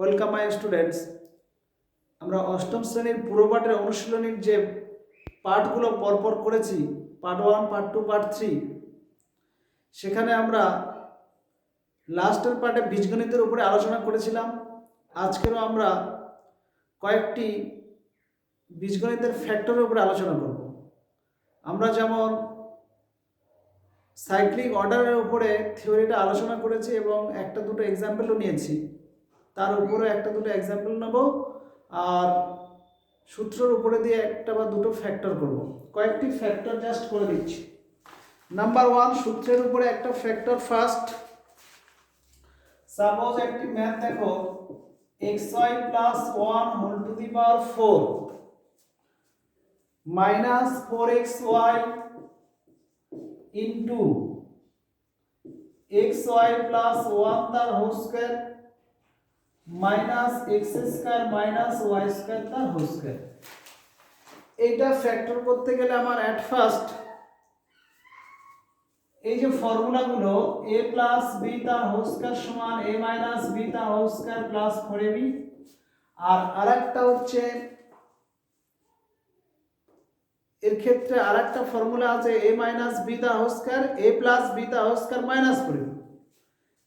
Welcome my students. আমরা অষ্টম শ্রেণীর পূর্বপাঠের অনুশীলনীর যে পাঠগুলো পরপর করেছি, পার্ট 1, পার্ট 2, পার্ট 3, সেখানে আমরা লাস্টের পার্টে বীজগণিতের উপরে আলোচনা করেছিলাম। আজকেরও আমরা কয়েকটি বীজগণিতের ফ্যাক্টরের উপরে আলোচনা করব। আমরা যেমন সাইক্লিক অর্ডারের উপরে থিওরিটা আলোচনা করেছি এবং একটা দুটো এক্সাম্পলও নিয়েছি, তার উপরে একটা দুটো এক্সাম্পল নেব আর সূত্রের উপরে দিয়ে একটা বা দুটো ফ্যাক্টর করব। কয়েকটি ফ্যাক্টর জাস্ট করে দিচ্ছি। নাম্বার 1, সূত্রের উপরে একটা ফ্যাক্টর ফার্স্ট। সাপোজ একটি ম্যাথ দেখো, xy + 1 whole to the power 4 minus 4xy into xy + 1 তার whole square minus x square minus y square তার হোল স্কয়ার। এইটা ফ্যাক্টর করতে গেলে আমার অ্যাট ফার্স্ট এই যে ফর্মুলাগুলো a প্লাস বি তার হোল স্কয়ার সমান a মাইনাস বি তার হোল স্কয়ার প্লাস 4ab, আর আরেকটা হচ্ছে এর ক্ষেত্রে আরেকটা ফর্মুলা আছে a মাইনাস বি তার whole square a plus b তার হোল স্কয়ার মাইনাস 4ab।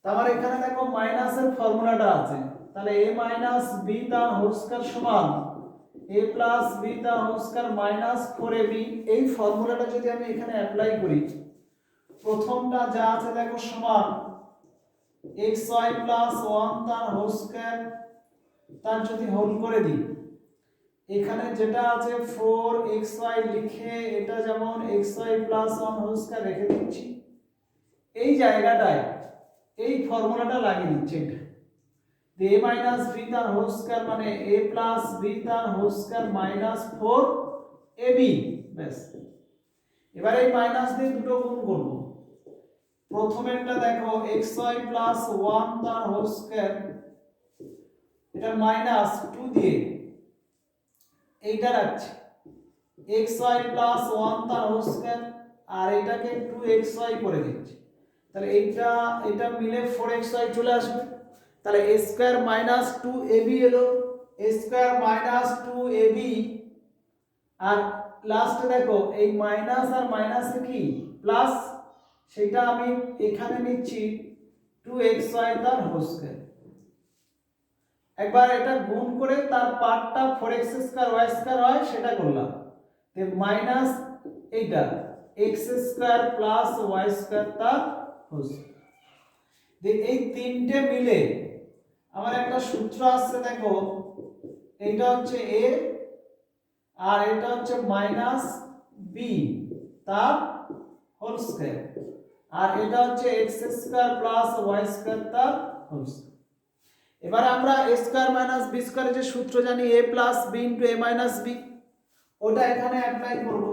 তাহলে এখানে দেখো মাইনাসের ফর্মুলাটা আছে, তাহলে a মাইনাস বি তার হোল স্কয়ার সমান a প্লাস বি তার হোল স্কয়ার মাইনাস 4ab। এই ফর্মুলাটা যদি আমি এখানে অ্যাপ্লাই করি, প্রথমটা যা আছে দেখো সমান xy + 1 তার হোল স্কয়ার তার যদি হোল করে দিই, এখানে যেটা আছে 4xy লিখে এটা যেমন xy + 1 হোল স্কয়ার রেখে দিচ্ছি। এই জায়গাটায় এই ফর্মুলাটা লাগিয়ে দিচ্ছি, এটা a মাইনাস বি তার হোল স্কয়ার মানে a প্লাস বি তার হোল স্কয়ার মাইনাস 4ab। ব্যাস, এবারে এই মাইনাস দিয়ে দুটো গুণ করব। প্রথমেরটা দেখো xy + 1 তার হোল স্কয়ার, এটা মাইনাস 2 দিয়ে এইটা রাখছি xy + 1 তার হোল স্কয়ার, আর এটাকে 2xy করে দিচ্ছি। তাহলে এটা মিলে 4xy চলে আসবে। তাহলে a স্কয়ার মাইনাস 2ab এলো, a স্কয়ার মাইনাস 2ab, আর লাস্টে দেখো এই মাইনাস আর মাইনাসে কি প্লাস, সেটা আমি এখানে নিচ্ছি 2xy তার হোল স্কয়ার। একবার এটা গুণ করে তার পার্টটা 4x স্কয়ার y স্কয়ার হয় সেটা করলাম, তে মাইনাস এইটা x square plus y square তার হোল স্কয়ার। এই তিনটে মিলে আমার একটা সূত্র আসছে দেখো, এইটা হচ্ছে a আর এটা হচ্ছে মাইনাস b তার হোল স্কয়ার, আর এটা হচ্ছে x square plus y square তার হোল স্কয়ার। এবারে আমরা a স্কয়ার মাইনাস b স্কয়ারের যে সূত্র জানি a plus b into a minus b, ওটা এখানে অ্যাপ্লাই করব,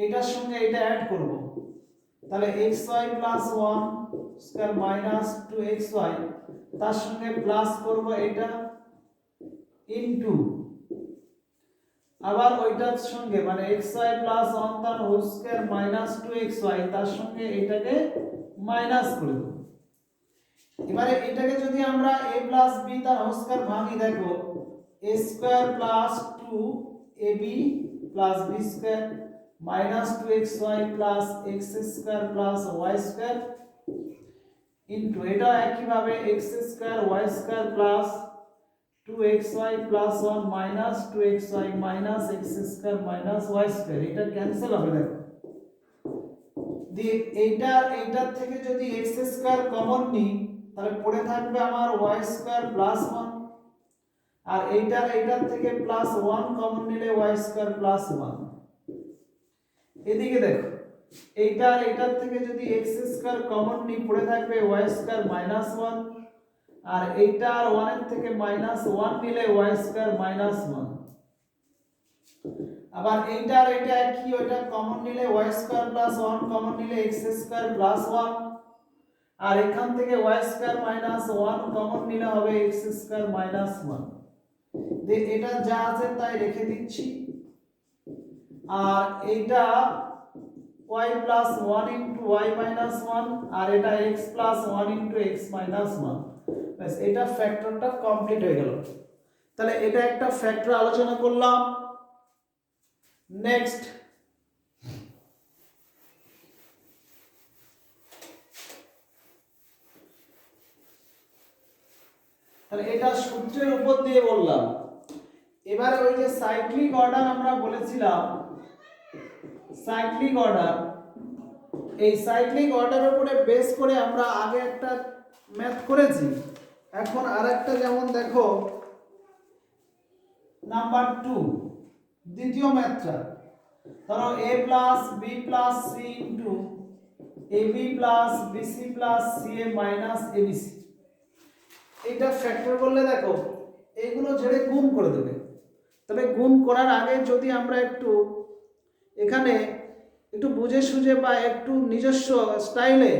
এটার সঙ্গে এটা অ্যাড করব। তাহলে xy plus 1 square minus 2xy, তার সঙ্গে প্লাস করব এটা ইনটু আবার ওইটার সঙ্গে মানে xy প্লাস 1 তার হোল স্কয়ার মাইনাস 2xy, তার সঙ্গে এটাকে মাইনাস করে দেব। এবারে এটাকে যদি আমরা a প্লাস b তার হোল স্কয়ার ভাঙি, দেখো a square plus 2ab plus b square minus 2xy plus x square plus y square into এটা একই ভাবে x square y square plus 2xy plus 1 minus 2xy minus x square minus y square. এটা cancel হবে, দেখো দিয়ে এইটার থেকে যদি x স্কয়ার কমন নিই, তাহলে পড়ে থাকবে আমার y স্কয়ার প্লাস 1, আর এইটার থেকে প্লাস 1 কমন নিলে y স্কয়ার প্লাস 1। এদিকে দেখো এইটার থেকে যদি x স্কয়ার কমন নিই, পড়ে থাকবে y স্কয়ার মাইনাস 1, আর এইটা আর 1 এর থেকে মাইনাস 1 নিলে y স্কয়ার মাইনাস 1। আবার এইটা আর এটা একই, ওইটা কমন নিলে y স্কয়ার প্লাস 1 কমন নিলে x স্কয়ার প্লাস 1, আর এখান থেকে y স্কয়ার মাইনাস 1 কমন নিলে হবে x স্কয়ার মাইনাস 1। এটা যা আছে তাই রেখে দিচ্ছি, আর এইটা y plus 1 into y minus 1, আর এটা x plus 1 into x minus 1। ব্যাস এটা ফ্যাক্টরটা কমপ্লিট হয়ে গেল। তাহলে এটা একটা ফ্যাক্টর আলোচনা করলাম। নেক্সট তাহলে এটা সূত্রের উপর দিয়ে বললাম। এবারে ওই যে সাইক্লিক অর্ডার আমরা বলেছিলাম, সাইক্লিক অর্ডার, এই সাইক্লিক অর্ডারের উপরে বেস করে আমরা আগে একটা ম্যাথ করেছি। এখন আরেকটা যেমন দেখো নাম্বার 2 দ্বিতীয় ম্যাথটা, ধরো a plus b plus c into ab plus bc plus ca minus abc। এটা ফ্যাক্টর করলে দেখো এইগুলো ছেড়ে গুণ করে দেবে। তবে গুণ করার আগে যদি আমরা একটু এখানে একটু বুঝে সুঝে বা একটু নিজস্ব স্টাইলে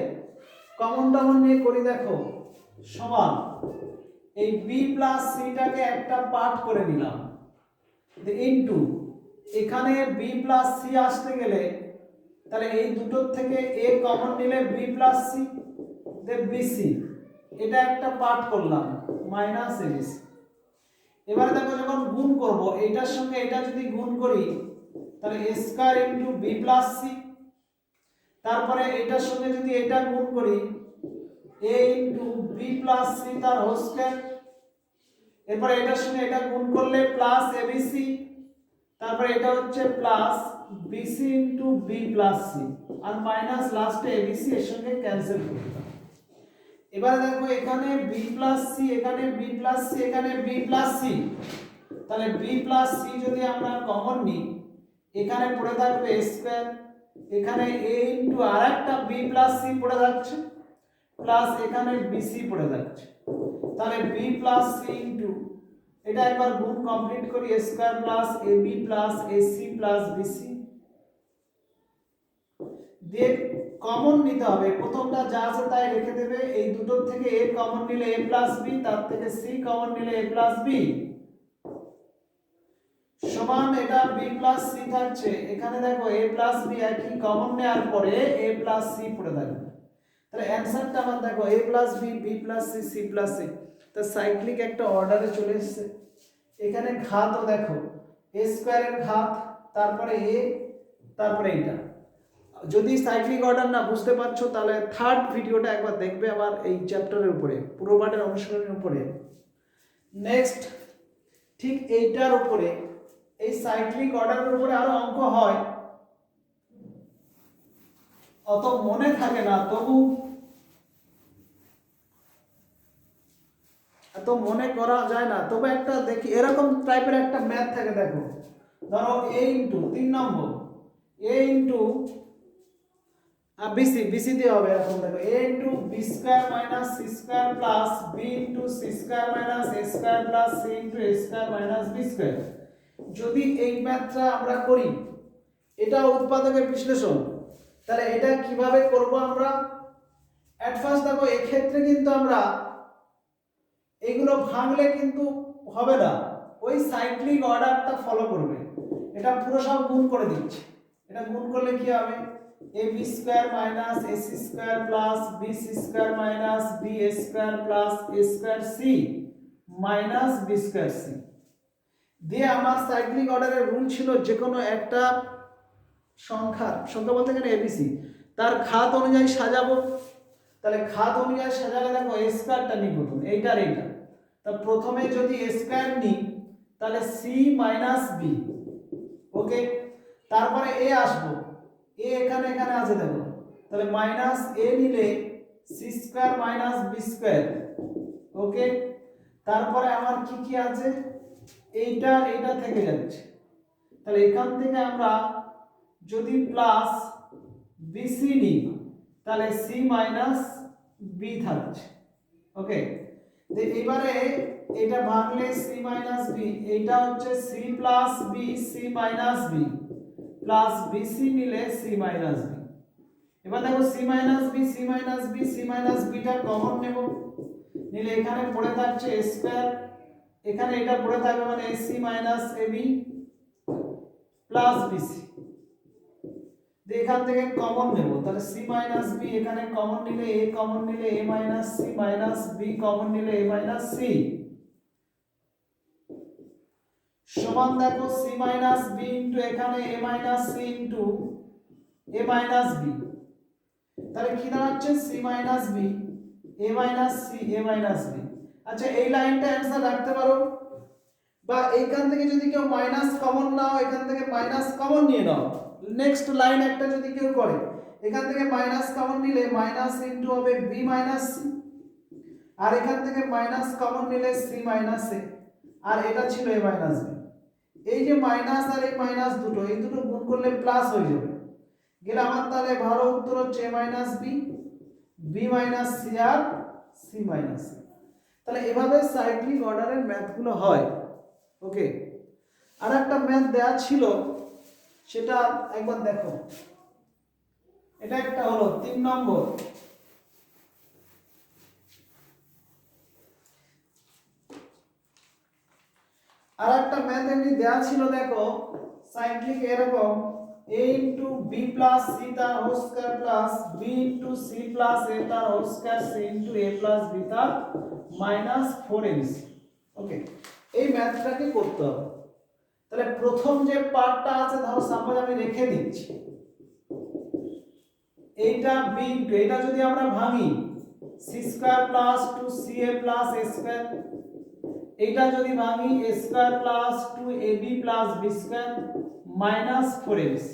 কমন টমন নিয়ে করি। দেখো সমান এই b প্লাস সিটাকে একটা পার্ট করে দিলাম ইনটু এখানে b প্লাস সি আসতে গেলে তাহলে এই দুটোর থেকে a কমন নিলে b প্লাস সি দেন bc, এটা একটা পার্ট করলাম মাইনাস abc। এবারে দেখো যখন গুণ করব এইটার সঙ্গে এটা যদি গুণ করি তাহলে a square into b plus c, তারপরে এটার সঙ্গে যদি এটা গুণ করি a into b plus c তার হোল স্কয়ার, এরপরে এটার সঙ্গে এটা গুণ করলে প্লাস abc, তারপরে এটা হচ্ছে plus bc into b plus C আর মাইনাস লাস্টে abc এর সঙ্গে ক্যান্সেল করতাম। এবারে দেখো এখানে b প্লাস সি, এখানে b প্লাস সি, এখানে b প্লাস সি, তাহলে b প্লাস সি যদি আমরা কমন নিই এখানে পড়ে থাকবে a স্কয়ার, এখানে a ইনটু আরেকটা b প্লাস সি পড়ে যাচ্ছে প্লাস এখানে bc পড়ে যাচ্ছে। তাহলে b প্লাস সি ইনটু এটা একবার গুণ কমপ্লিট করি a square plus ab plus ac plus bc দিয়ে কমন নিতে হবে। প্রথমটা যা আছে তাই রেখে দেবে, এই দুটোর থেকে a কমন নিলে a প্লাস b, তার থেকে c কমন নিলে a প্লাস b সমান এটা b প্লাস c থাকছে। এখানে দেখো a প্লাস b একই কমন নেওয়ার পরে a প্লাস c পড়ে থাকবে। তাহলে অ্যানসারটা আমার দেখো a plus b, b plus c, c plus c, তা সাইক্লিক একটা অর্ডারে চলে এসেছে। এখানে ঘাতও দেখো a স্কয়ারের ঘাত, তারপরে a, তারপরে এটা। যদি সাইক্লিক অর্ডার না বুঝতে পারছো তাহলে থার্ড ভিডিওটা একবার দেখবে আবার এই চ্যাপ্টারের উপরে পুরো পাঠের অনুশীলনের উপরে। নেক্সট ঠিক এইটার উপরে এই সাইক্লিক অর্ডারের উপরে আরো অঙ্ক হয়, অত মনে থাকে না, তবু এত মনে করা যায় না, তবে একটা দেখি এরকম টাইপের একটা ম্যাথ থাকে। দেখো ধরো a into 3 number a into bc, bc দিয়ে হবে এখন। দেখো a into b square minus c square plus b into c square minus a square plus c into a square minus b square. যদি এই ম্যাথটা আমরা করি, এটা উৎপাদকের বিশ্লেষণ, তাহলে এটা কিভাবে করব আমরা? এট ফার্স্ট দেখো এক্ষেত্রে কিন্তু আমরা এগুলো ভাঙলে কিন্তু হবে না, ওই সাইক্লিক অর্ডারটা ফলো করবে। এটা পুরো সব গুণ করে দিচ্ছি। এটা গুণ করলে কি হবে? ab square minus ac square plus bc square minus ba square plus a square c minus b square c দিয়ে আমার সাইক্লিক অর্ডারের রুল ছিল যে কোনো একটা সংখ্যা বলতে গেলে abc তার ঘাত অনুযায়ী সাজাবো। তাহলে ঘাত অনুযায়ী সাজালে দেখো a স্কয়ারটা নিই প্রথম, এইটার এইটা। তা প্রথমে যদি a স্কয়ার নিই তাহলে c মাইনাস b, ওকে। তারপরে a আসবো, a এখানে এখানে আছে দেখো, তাহলে মাইনাস a নিলে c square minus b square, okay. তারপরে আমার কি কি আছে, এইটা এইটা থেকে যাচ্ছে, তাহলে এখান থেকে আমরা যদি প্লাস bc নিই তাহলে c মাইনাস b থাকছে, ওকে। তো এবারে এটা ভাঙলে c মাইনাস b, এটা হচ্ছে c plus b, c minus b plus bc নিলে c মাইনাস b। এবার দেখো c minus b, c minus b, c minus b টা কমন নেব, নিলে এখানে পড়ে থাকছে a স্কয়ার, এখানে এটা পড়ে থাকবে মানে ac minus ab plus bc। এখান থেকে কমন নেব, তাহলে c মাইনাস b, এখানে কমন নিলে a কমন নিলে a minus c minus b common নিলে a মাইনাস c সমান দেখো c মাইনাস b ইনটু এখানে a minus c into a minus b, তাহলে কি দাঁড়াচ্ছে c minus b a minus c a minus b। আচ্ছা এই লাইনটা অ্যানসার রাখতে পারো, বা এইখান থেকে যদি কেউ মাইনাস কমন নাও, এখান থেকে মাইনাস কমন নিয়ে নাও, নেক্সট লাইন একটা যদি কেউ করে এখান থেকে মাইনাস কমন নিলে মাইনাস ইনটু হবে b মাইনাস c, আর এখান থেকে মাইনাস কমন নিলে c মাইনাস a, আর এটা ছিল a মাইনাস b। এই যে মাইনাস আর এই মাইনাস দুটো, এই দুটো গুণ করলে প্লাস হয়ে যাবে, গেলে আমার তাহলে ভালো উত্তর হচ্ছে a minus b, b minus c আর c মাইনাস c। তাহলে এভাবে সাইক্লিক অর্ডারের ম্যাথগুলো হয়। ওকে, আর একটা ম্যাথ দেয়া ছিল, সেটা একবার দেখো। এটা একটা হলো 3 নম্বর, আর একটা ম্যাথ এমনি দেয়া ছিল, দেখো সাইক্লিক এরকম a into b plus c তার whole square plus b into c plus a তার whole square c into a plus b তার মাইনাস 4ac। ওকে, এই ম্যাথটাকে করতে হবে। তাহলে প্রথম যে পার্টটা আছে, ধরো সাপোজ আমি রেখে দিচ্ছি, এইটা b ইনটু, এটা যদি আমরা ভাঙি c square plus 2ca plus a square, এইটা যদি ভাঙি a square plus 2ab plus b square minus 4ac।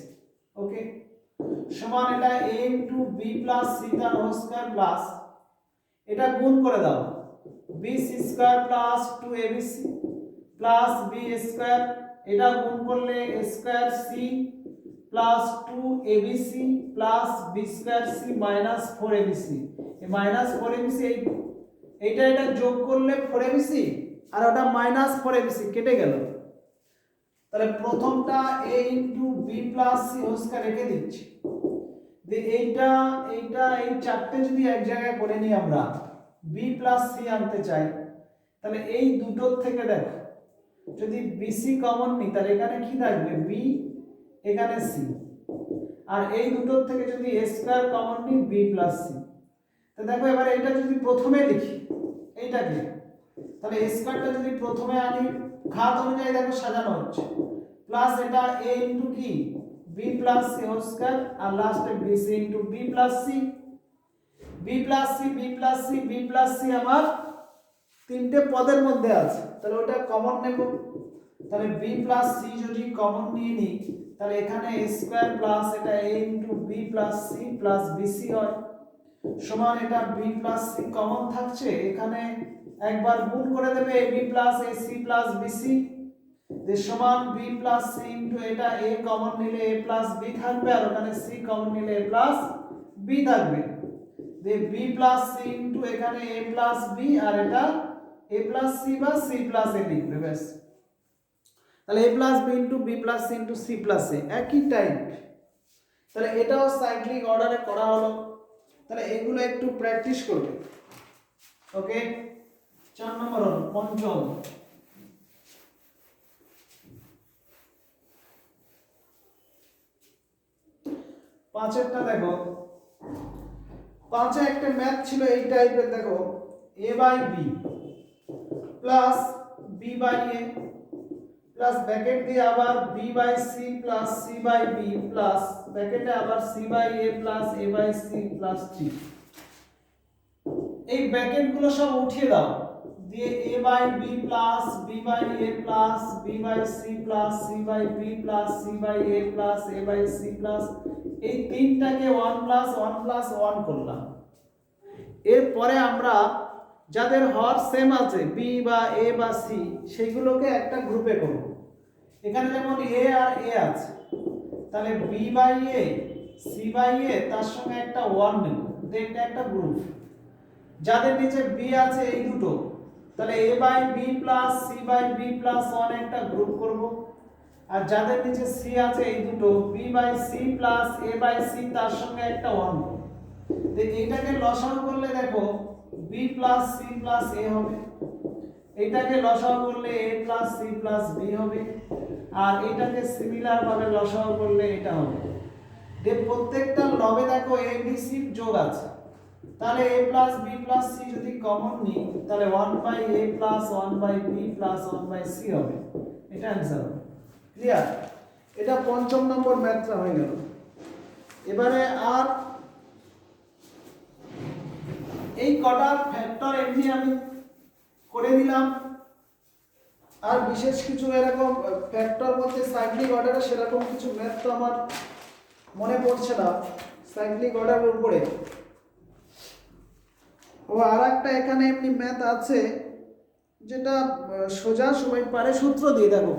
ওকে, সমান এটা a into b plus c তার হোল স্কয়ার প্লাস, এটা গুণ করে দাও bc square plus 2abc plus b square, এটা গুণ করলে a square c plus 2abc plus b square c minus 4abc। এই মাইনাস 4abc এইটা এটা যোগ করলে 4abc, আর ওটা মাইনাস 4abc কেটে গেল। তাহলে প্রথমটা a into b plus c whole square রেখে দিচ্ছি, এইটা এইটা এই চারটে যদি এক জায়গায় করে নিই আমরা, b প্লাস c আনতে চাই, তাহলে এই দুটোর থেকে দেখো যদি bc কমন নিই, তাহলে এখানে কি থাকবে b, এখানে c, আর এই দুটোর থেকে যদি a স্কয়ার কমন নিই b প্লাস c। তো দেখো এবার এটা যদি প্রথমে লিখি এইটাকে, তাহলে a স্কয়ারটা যদি প্রথমে আনি, ঘাত অনুযায়ী দেখো সাজানো হচ্ছে, প্লাস এটা a ইনটু কি b plus c whole square, আর লাস্টে bc into b plus c। b plus c b plus c b plus c আমার তিনটে পদের মধ্যে আছে, তাহলে ওটা কমন নেব। তাহলে b প্লাস c যদি কমন নিয়ে নিই, তাহলে এখানে a স্কয়ার প্লাস এটা a into b plus c plus bc হয়, সমান এটা b প্লাস c কমন থাকছে, এখানে একবার গুণ করে দেবে ab plus ac plus bc, সমান b প্লাস c ইনটু এটা a কমন নিলে a প্লাস b থাকবে, আর ওখানে c কমন নিলে a প্লাস b থাকবে, b প্লাস c ইনটু এখানে a প্লাস b, আর এটা a প্লাস c বা c প্লাস a লিখবে ব্যাস। তাহলে a plus b into b plus c into c plus a একই টাইপ। তাহলে এটাও সাইক্লিক অর্ডারে করা হলো। তাহলে এগুলো একটু প্র্যাকটিস করবে। ওকে, 4 নম্বর হলো পঞ্চম। পাঁচেরটা দেখো, পাঁচে একটা ম্যাথ ছিল এই টাইপের, দেখো a by b plus b by a plus bracket দিয়ে আবার b by c plus c by b plus ব্র্যাকেটে আবার c by a plus a by c plus 3। এই ব্র্যাকেটগুলো সব উঠিয়ে দাও, দিয়ে a by b plus b by a plus b by c plus c by b plus c by a plus a by c plus, এই তিনটাকে 1 plus 1 plus 1 করলাম। এরপরে আমরা যাদের হর সেম আছে b বা a বা c, সেইগুলোকে একটা গ্রুপে করব। এখানে যেমন a আর a আছে, তাহলে b by a c by a তার সঙ্গে একটা 1 নেব, এটা একটা গ্রুপ। যাদের নিচে b আছে এই দুটো, তাহলে a by b plus c by b plus 1 একটা গ্রুপ করব। আর যাদের নিচে c আছে এই দুটো, b by c plus a by c তার সঙ্গে একটা 1। তো এইটাকে লসাগু করলে দেখো b plus c plus a হবে, এইটাকে লসাগু করলে a plus c plus b হবে, আর এইটাকে সিমিলার ভাবে লসাগু করলে এটা হবে। যে প্রত্যেকটা লবে দেখো এ বি সি যোগ আছে, তাহলে a plus b plus c যদি কমন নিই তাহলে 1/a plus 1/b plus 1/c হবে, এটা অ্যান্সার হবে। ক্লিয়ার? এটা 5ম নম্বর ম্যাথটা হয়ে গেল। এবারে আর এই কটা ফ্যাক্টর এমনি আমি করে দিলাম, আর বিশেষ কিছু এরকম ফ্যাক্টর বলতে সাইক্লিক অর্ডারে সেরকম কিছু ম্যাথ তো আমার মনে পড়ছে না সাইক্লিক অর্ডারের উপরে। ও আর একটা এখানে এমনি ম্যাথ আছে যেটা সোজা সবাই পারে, সূত্র দিয়ে দেখো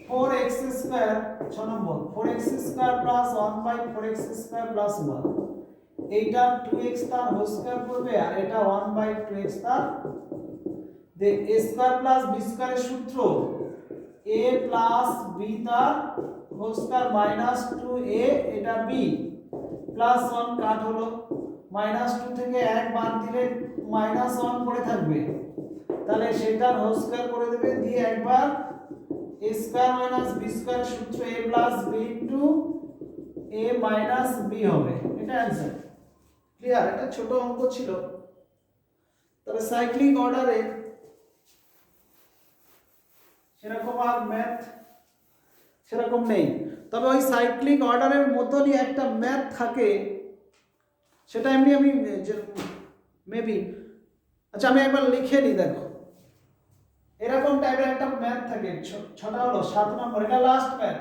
4x স্কয়ার 6 নম্বর 4x square plus 1/4x² plus 1, এইটা 2x তার হোল স্কয়ার করবে আর এটা 1/2x তার। যে a স্কয়ার প্লাস b স্কয়ারের সূত্র a প্লাস b তার হোল স্কয়ার মাইনাস 2a, এটা b প্লাস 1 কাট হলো, মাইনাস 2 থেকে 1 বাদ দিলে মাইনাস 1 পড়ে থাকবে, তাহলে সেটার হোল স্কয়ার করে দেবে, দিয়ে একবার a square minus b square সূত্র a plus b into a minus b হবে, এটা অ্যানসার। ক্লিয়ার? এটা ছোট অঙ্ক ছিল। তবে সাইক্লিক অর্ডারে সেরকম আর ম্যাথ সেরকম নেই, তবে ওই সাইক্লিক অর্ডারের মতনই একটা ম্যাথ থাকে, সেটা এমনি আমি মেবি, আচ্ছা আমি একবার লিখে নিই। দেখো এরকম টাইপের একটা ম্যাথ থাকে, ছটা হলো 7 নম্বর, এটা লাস্ট ম্যাথ।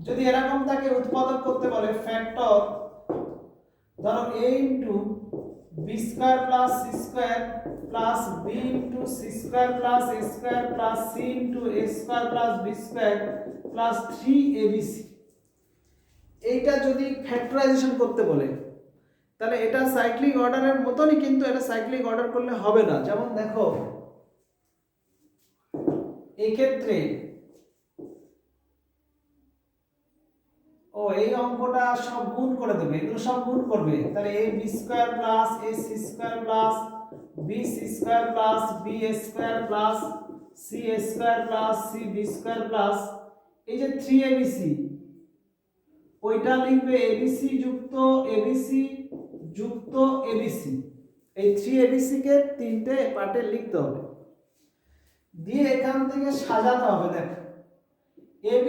যদি এরকম থাকে উৎপাদক করতে বলে ফ্যাক্টর, ধরো a into b square plus c square plus b into c square plus a square plus c into a square plus b square plus 3abc, এইটা যদি ফ্যাক্টরাইজেশন করতে বলে তাহলে এটা সাইক্লিক অর্ডারের মতনই, কিন্তু এটা সাইক্লিক অর্ডার করলে হবে না। যেমন দেখো এই ক্ষেত্রে এই অঙ্কটা সব গুণ করে দেবে, এগুলো সব গুণ করবে, তাহলে a b square plus a c square plus b c square plus b a square plus c a square plus c b square plus এই যে 3abc, ওইটা লিখবে abc যুক্ত abc যুক্ত abc, এই 3abc কে তিনটে পার্টে লিখতে হবে, দিয়ে এখান থেকে সাজাতে হবে। দেখো ab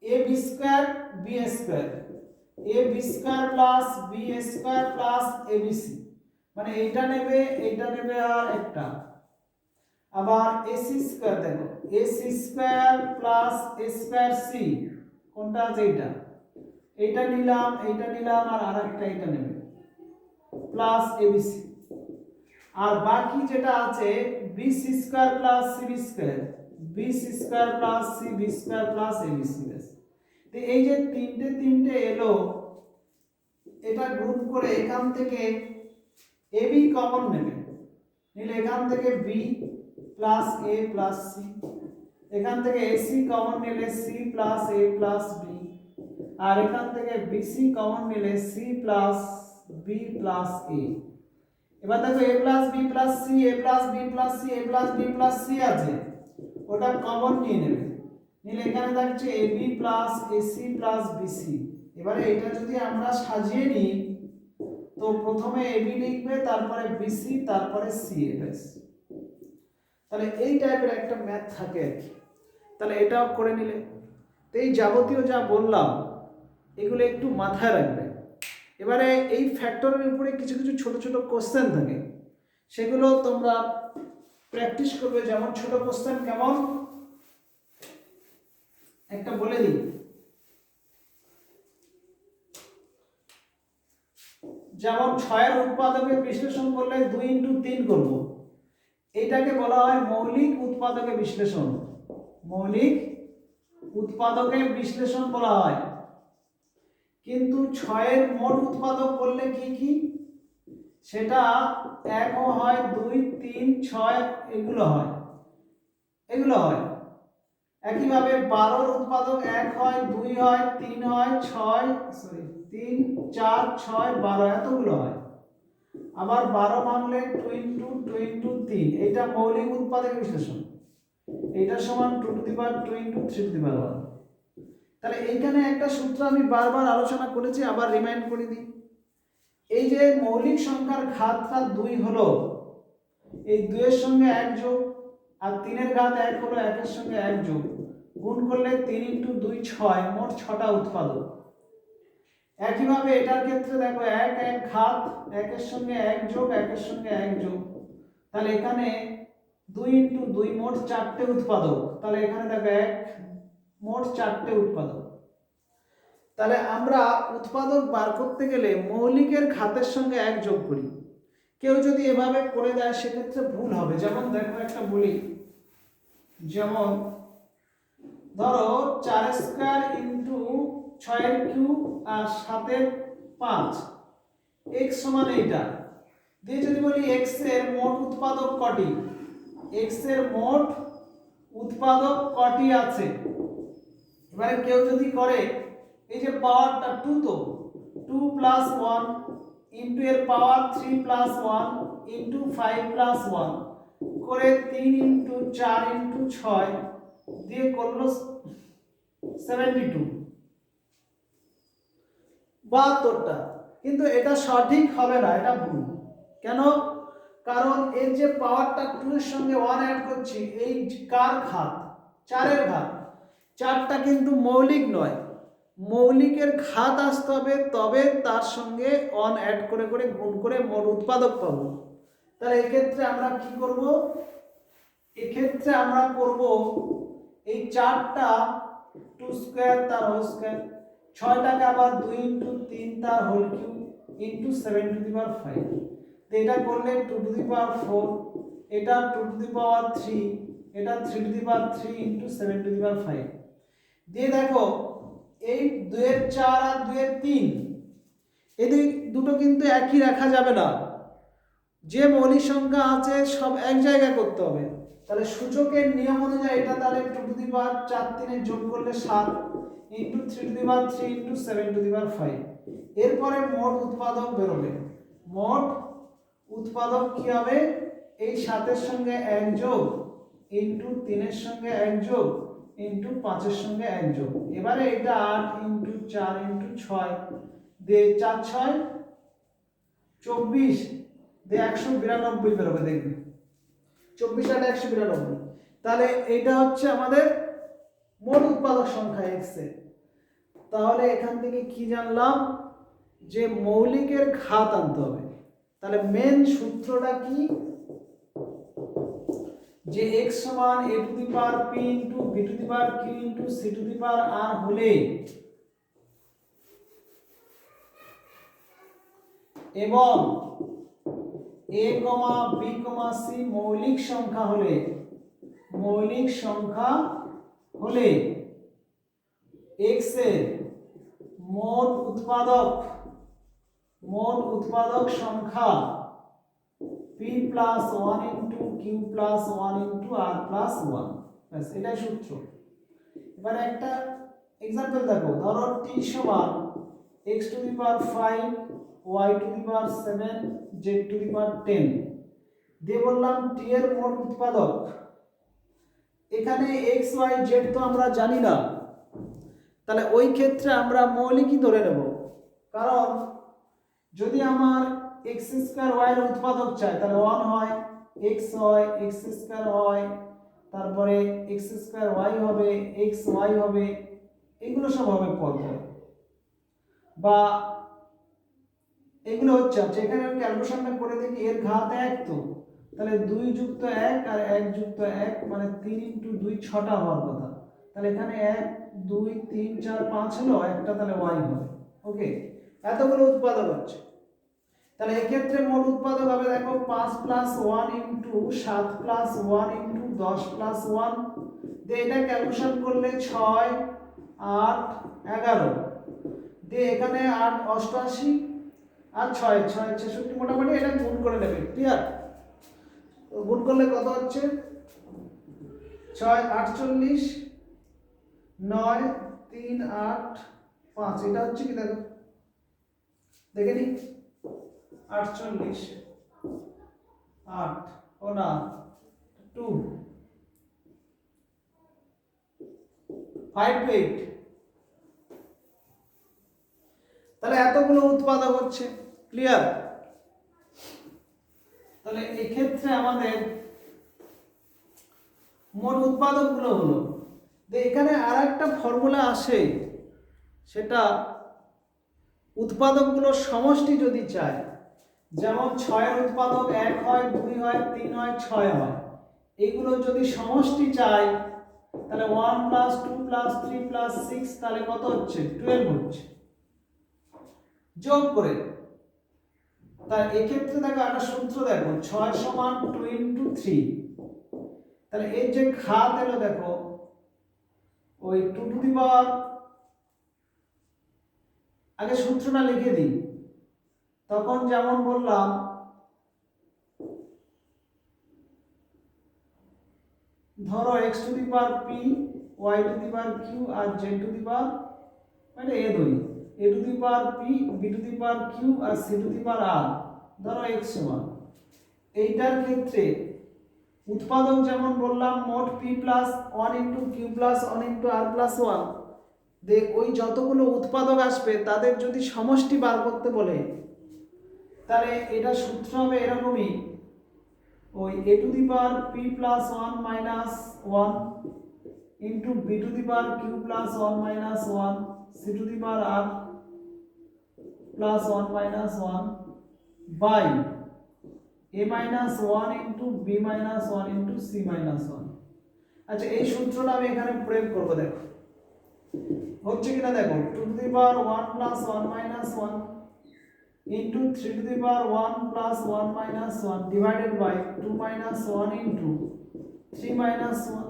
ab square b square ab square plus b square plus abc, মানে এইটা নেবে আর একটা, আবার ac স্কয়ার, দেখো ac square plus a square c, কোনটা আছে এইটা নিলাম আর আরেকটা এটা নেবে প্লাস abc, আর বাকি যেটা আছে bc square plus cb square bc square plus cb square plus abc। তো এই যে তিনটে এলো, এটা গ্রুপ করে এখান থেকে ab কমন নেবে, নিলে এখান থেকে b plus a plus c, এখান থেকে ac কমন নিলে c plus a plus b, আর এখান থেকে bc কমন নিলে c plus b plus a। এবার দেখো a plus b plus c a plus b plus c a plus b plus c আছে, ওটা কমন নিয়ে নেবে, নিলে এখানে থাকছে ab plus ac plus bc। এবারে এটা যদি আমরা সাজিয়ে নিই তো প্রথমে ab লিখবে, তারপরে bc, তারপরে c, তাহলে এই টাইপের একটা ম্যাথ থাকে আর কি। তাহলে এটাও করে নিলে, তো এই যাবতীয় যা বললাম এগুলো একটু মাথায় রাখবে। এবারে এই ফ্যাক্টরের উপরে কিছু কিছু ছোট ছোট কোশ্চেন থাকে, সেগুলো তোমরা প্র্যাকটিস করবে। যেমন ছোট কোশ্চেন কেমন একটা বলে দিই, যেমন 6 এর উৎপাদকের বিশ্লেষণ করলে 2 × 3 করব, এইটাকে বলা হয় মৌলিক উৎপাদকের বিশ্লেষণ, মৌলিক উৎপাদকের বিশ্লেষণ বলা হয়। কিন্তু 6 এর মোট উৎপাদক বললে কি কি, সেটা 1 হয় 2 3 6 এগুলো হয়। একইভাবে 12 এর উৎপাদক 1 হয় 2 হয় 3 হয় 3 4 6 12 এতগুলো হয়। আবার 12 ভাঙলে 2 × 3, এটা মৌলিক উৎপাদকের বিশ্লেষণ, এটা সমান 2 × 2 × 3 × 1। তাহলে এইখানে একটা সূত্র আমি বারবার আলোচনা করেছি, আবার রিমাইন্ড করে দিই। এই যে মৌলিক সংখ্যার ঘাতটা 2 হলো, এই 2 এর সঙ্গে 1 যোগ, আর 3 এর ঘাত 1 হলো, 1 এর সঙ্গে 1 যোগ, গুণ করলে 3 × 2 6, মোট 6টা উৎপাদক। একইভাবে এটার ক্ষেত্রে দেখো 1 1 ঘাত, 1 এর সঙ্গে 1 যোগ, 1 এর সঙ্গে 1 যোগ, তাহলে এখানে 2 × 2 মোট 4টে উৎপাদক। তাহলে এখানে দেখো 1 মোট 4টে উৎপাদক। তাহলে আমরা উৎপাদক বার করতে গেলে মৌলিকের ঘাতের সঙ্গে 1 যোগ করি। কেউ যদি এভাবে করে দেয় সেক্ষেত্রে ভুল হবে। যেমন দেখো একটা বলি, যেমন ধরো 4 স্কয়ার ইন্টু 6 এর কিউব আর 7 এর 5 x সমান এইটা দিয়ে যদি বলি x এর মোট উৎপাদক কটি, x এর মোট উৎপাদক কটি আছে। এবারে কেউ যদি করে এই যে পাওয়ারটা 2, তো 2 + 1 ইন্টু এর পাওয়ার 3 + 1 ইন্টু 5 + 1 করে 3 × 4 × 6 দিয়ে করলো 72, 72টা। কিন্তু এটা সঠিক হবে না, এটা ভুল। কেন? কারণ এর যে পাওয়ারটা 2 এর সঙ্গে 1 অ্যাড করছি, এই কার ঘাত? 4 এর ঘাত। 4টা কিন্তু মৌলিক নয়, মৌলিকের ঘাত আসতে হবে, তবে তার সঙ্গে 1 অ্যাড করে করে গুণ করে মোট উৎপাদক পাবো। তাহলে এক্ষেত্রে আমরা কি করব? এক্ষেত্রে আমরা করব এই 4টা 2 স্কয়ার তার হোল স্কয়ার, 6টাকে আবার 2 × 3 তার হোল কিউব ইন্টু 7⁵। তো এটা করলে 2⁴, এটা 2⁵, এটা 3⁵ ইন্টু 7⁵। দিয়ে দেখো এই 2 এর 4 আর 2 এর 3, এই দুটো কিন্তু একই রাখা যাবে না। যে মৌলিক সংখ্যা আছে সব এক জায়গায় করতে হবে। তাহলে সূচকের নিয়ম অনুযায়ী এটা তাহলে 2⁴, 4 3 যোগ করলে 7 ইন্টু 3⁵ ইন্টু 7⁵। এরপরে মোট উৎপাদক বেরোবে। মোট উৎপাদক কি হবে? এই 7 এর সঙ্গে 1 যোগ ইন্টু 3 এর সঙ্গে 1 যোগ ইন্টু 5 এর সঙ্গে 1 যোগ। এবারে এটা 8 ইন্টু 4 ইন্টু 6 দিয়ে 4 6 24 দিয়ে 192 বেরোবে। দেখবে 24 আর 192। তাহলে এইটা হচ্ছে আমাদের মোট উৎপাদক সংখ্যা x এর। তাহলে এখান থেকে কি জানলাম? যে মৌলিকের ঘাত আনতে হবে। তাহলে মেন সূত্রটা কি? যে x সমান a to the power p into b to the power q into c to the power r হলে এবং a, b, c মৌলিক সংখ্যা হলে x এর মোট উৎপাদক সংখ্যা p + 1 into q + 1 into r + 1। ব্যাস, এটাই সূত্র। এবারে একটা एग्जांपल দেখো, ধরো t সমান x to the power 5, y to the power 7, z to the power 10 দিয়ে বললাম t এর মোট উৎপাদক। এখানে x y z তো আমরা জানি না, তাহলে ওই ক্ষেত্রে আমরা মৌলিকই ধরে নেব। কারণ যদি আমার x² y এর উৎপাদক চাই তাহলে 1 হয়, x হয়, x² হয়, তারপরে x² y হবে, x y হবে, এগুলো সব হবে পরপর, বা এগুলো হচ্ছে। আচ্ছা, এখানে আমি ক্যালকুলেশনটা করে দেখি, এর ঘাত 1, তো তাহলে 2 + 1 আর 1 + 1 মানে 3 × 2 6টা হওয়ার কথা। তাহলে এখানে 1 2 3 4 5 হলো, একটা তাহলে y হবে। ওকে, এতগুলো উৎপাদক হচ্ছে। তাহলে এই ক্ষেত্রে মোট উৎপাদক হবে দেখো 5 + 1 ইনটু 7 + 1 ইনটু 10 + 1 দিয়ে এটা ক্যালকুলেশন করলে 6 8 11 দিয়ে এখানে 8 88 আর 6 6 66, মোটামুটি এটা গুণ করে নেবে। ক্লিয়ার? গুণ করলে কত হচ্ছে? 6 48 9 3 8 5, এটা হচ্ছে কি দেখো, দেখে নি, 48 8 ও না 2 5 8 তাহলে এতগুলো উৎপাদক হচ্ছে, ক্লিয়ার? তাহলে এক্ষেত্রে আমাদের মোট উৎপাদকগুলো হলো, এখানে আর একটা ফর্মুলা আসে, সেটা উৎপাদকগুলোর সমষ্টি যদি চাই, যেমন 6 এর উৎপাদক 1 হয়, 2 হয়, 3 হয়, 6 হয়, এইগুলো যদি সমষ্টি চাই তাহলে 1 + 2 + 3 + 6 তাহলে কত হচ্ছে? 12 হচ্ছে, যোগ করে। তাই এক্ষেত্রে দেখো একটা সূত্র, দেখো 6 = 2 × 3, তাহলে এর যে ঘাত এলো দেখো ওই 2 টু দি পাওয়ার, আগে সূত্রটা লিখে দিই, তখন যেমন বললাম ধরো x to the power p, y to the power q আর z টু দি পাওয়ার, মানে a ধরি, a to the power p, b to the power q আর c to the power r, ধরো x সমান। এইটার ক্ষেত্রে উৎপাদক যেমন বললাম মোট p + 1 × q + 1 × r + 1, দে ওই যতগুলো উৎপাদক আসবে তাদের যদি সমষ্টি বার করতে বলে, তাহলে এটা সূত্র হবে এরকমই, ওই a to the power p + 1 - 1 into b to the power q + 1 - 1 c to the power r + 1 - 1 by a - 1 into b - 1 into c - 1। আচ্ছা, এই সূত্রটা আমি এখানে প্রয়োগ করব, দেখো হচ্ছে কিনা দেখো, 2 to the power 1 + 1 - 1 into 3 to the power 1 + 1 - 1 divided by 2 - 1 into 3 - 1।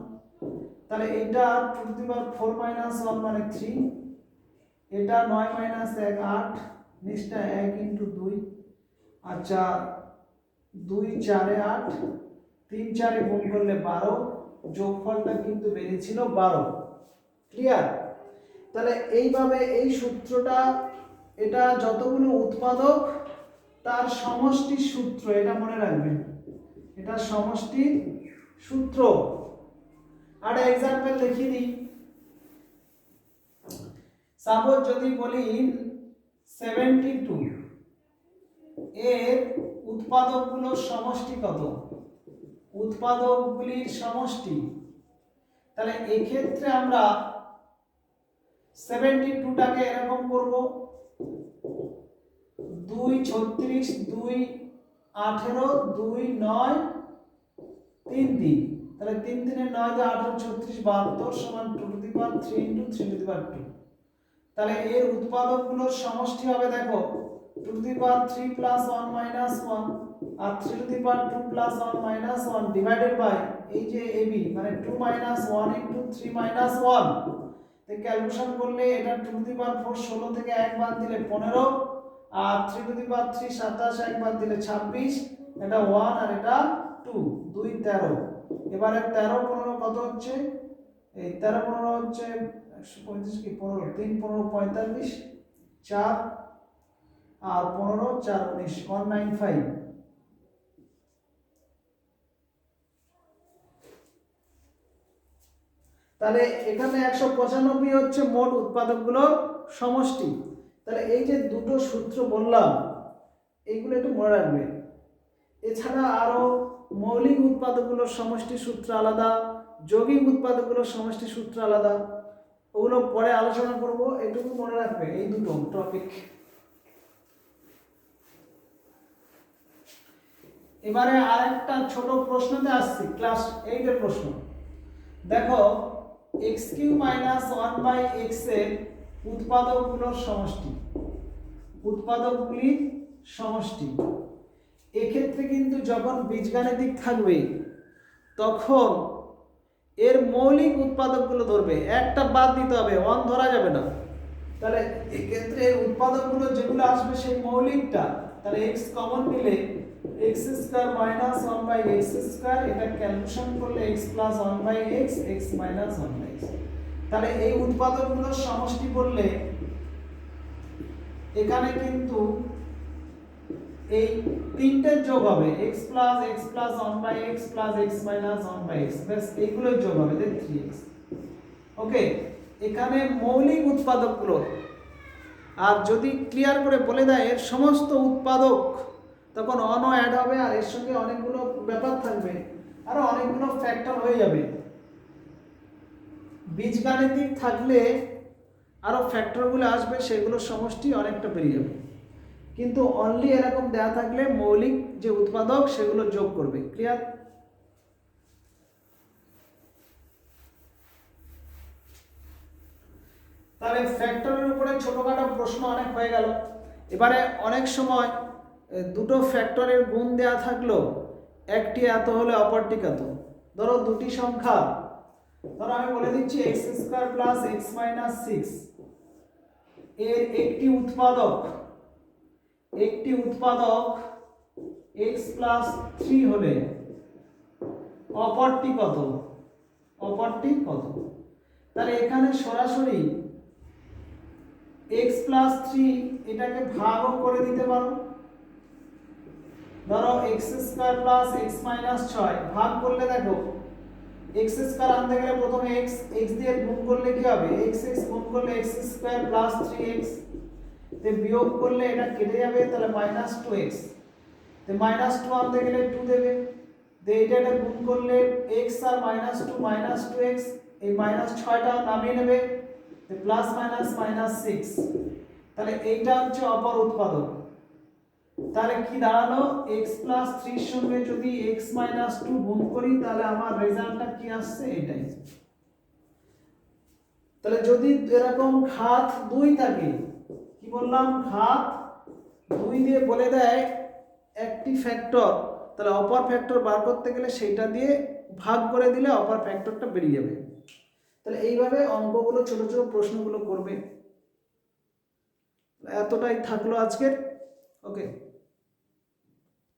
তাহলে এটা 2 টু দি পাওয়ার 4 - 1 মানে 3, এটা 9 - 1 8, নিচটা 1 ইনটু 2। আচ্ছা, 2 4 এ 8, 3 4 এ গুণ করলে 12, যোগফলটা কিন্তু বেরিয়েছিল 12, ক্লিয়ার? তাহলে এইভাবে এই সূত্রটা, এটা যতগুলো উৎপাদক তার সমষ্টির সূত্র, এটা মনে রাখবেন, এটা সমষ্টির সূত্র। আর एग्जांपल দেখিয়ে দিই, সাপোজ যদি বলি 72 এর উৎপাদকগুলোর সমষ্টি কত? উৎপাদকগুলির সমষ্টি, তাহলে এই ক্ষেত্রে আমরা 72টাকে এরকম করব, 2 36, 2 18, 2 9 3 3, তাহলে 3 3 এ 9 = 18 36 72 সমান 2 to the power 3 × 3 to the power 2। তাহলে এর উৎপাদকগুলোর সমষ্টি হবে, দেখো 2 টু দি পাওয়ার 3 + 1 - 1 আর 3 to the power 2 + 1 - 1 divided by এই যে ab, মানে 2 - 1 ইনটু 3 - 1। তো ক্যালকুলেশন করলে এটা 2 টু দি পাওয়ার 4 16 থেকে 1 বাদ দিলে 15, আর 3 টু দি পাওয়ার 3 27, 1 বাদ দিলে 26, এটা 1 আর এটা 2, 2 13। এবারে 13 15 কত হচ্ছে? এই 13 15 হচ্ছে 135 কি 15, 3 15 45, 4 আর 15 4 19 195। তাহলে এখানে 195 হচ্ছে মোট উৎপাদকগুলোর সমষ্টি। তাহলে এই যে দুটো সূত্র বললাম, এইগুলো একটু মনে রাখবে। এছাড়া আরো মৌলিক উৎপাদকগুলোর সমষ্টি সূত্র আলাদা, যৌগিক উৎপাদকগুলোর সমষ্টি সূত্র আলাদা, ওগুলো পরে আলোচনা করব, এটুকু মনে রাখবে এই দুটো টপিক। এবারে আরেকটা ছোট প্রশ্নতে আসছি, ক্লাস 8 এর প্রশ্ন। দেখো x³ - 1/x এর উৎপাদকগুলোর সমষ্টি, উৎপাদকগুলির সমষ্টি। এক্ষেত্রে কিন্তু যখন বীজগাণিতিক থাকবে তখন এর মৌলিক উৎপাদকগুলো ধরবে, একটা বাদ দিতে হবে, 1 ধরা যাবে না। তাহলে এক্ষেত্রে উৎপাদকগুলো যেগুলো আসবে সেই মৌলিকটা, তাহলে x কমন নিলে x² - 1/x², এটা ক্যালকুলেশন করলে x + 1/x, x - 1/x। তাহলে এই উৎপাদকগুলোর সমষ্টি করলে এখানে কিন্তু এই তিনটের যোগ হবে, x + x + 1/x + x - 1/x, ব্যাস এইগুলোর যোগ হবে, 3x। ওকে, এখানে মৌলিক উৎপাদকগুলো। আর যদি ক্লিয়ার করে বলে দেয় এর সমস্ত উৎপাদক, তখন অনও অ্যাড হবে আর এর সঙ্গে অনেকগুলো ব্যাপার থাকবে, আরও অনেকগুলো ফ্যাক্টর হয়ে যাবে। বীজগাণিতিক থাকলে আরও ফ্যাক্টরগুলো আসবে, সেগুলোর সমষ্টি অনেকটা বেরিয়ে যাবে। কিন্তু অনলি এরকম দেওয়া থাকলে মৌলিক যে উৎপাদক সেগুলো যোগ করবে। ক্লিয়ার? তাহলে ফ্যাক্টরের উপরে ছোটখাটো প্রশ্ন অনেক হয়ে গেল। এবারে অনেক সময় দুটো ফ্যাক্টরের গুণ দেওয়া থাকলো, একটি এত হলে অপরটি কত। ধরো দুটি সংখ্যা, ধরো আমি বলে দিচ্ছি x square plus x minus six, এর একটি উৎপাদক এক্স প্লাস থ্রি হলে অপরটি কত, তাহলে এখানে সরাসরি x প্লাস থ্রি এটাকে ভাগও করে দিতে পারো। ধরো x square plus x minus ছয়, ভাগ করলে দেখো এক্স স্কোয়ার আনতে গেলে প্রথমে এক্স দিয়ে গুণ করলে কি হবে, এক্স গুণ করলে x square plus three x, বিয়োগ করলে এটা কেটে যাবে, তাহলে minus two x, minus two আনতে গেলে টু দেবে, এটা গুণ করলে এক্স আর মাইনাস টু এক্স, এই মাইনাস ছয়টা নামিয়ে নেবে, প্লাস মাইনাস মাইনাস সিক্স। তাহলে এইটা হচ্ছে অপর উৎপাদক। তাহলে কি দাঁড়ালো, এক্স প্লাস থ্রির সঙ্গে যদি এক্স মাইনাস টু গুণ করি তাহলে আমার রেজাল্টটা কি আসছে, এটাই। তাহলে যদি এরকম ঘাত দুই থাকে, কি বললাম, ঘাত দুই দিয়ে বলে দেয় একটি ফ্যাক্টর, তাহলে অপর ফ্যাক্টর বার করতে গেলে সেইটা দিয়ে ভাগ করে দিলে অপর ফ্যাক্টরটা বেরিয়ে যাবে। তাহলে এইভাবে অঙ্কগুলো ছোট ছোট প্রশ্নগুলো করবে। এতটাই থাকলো আজকের। ওকে।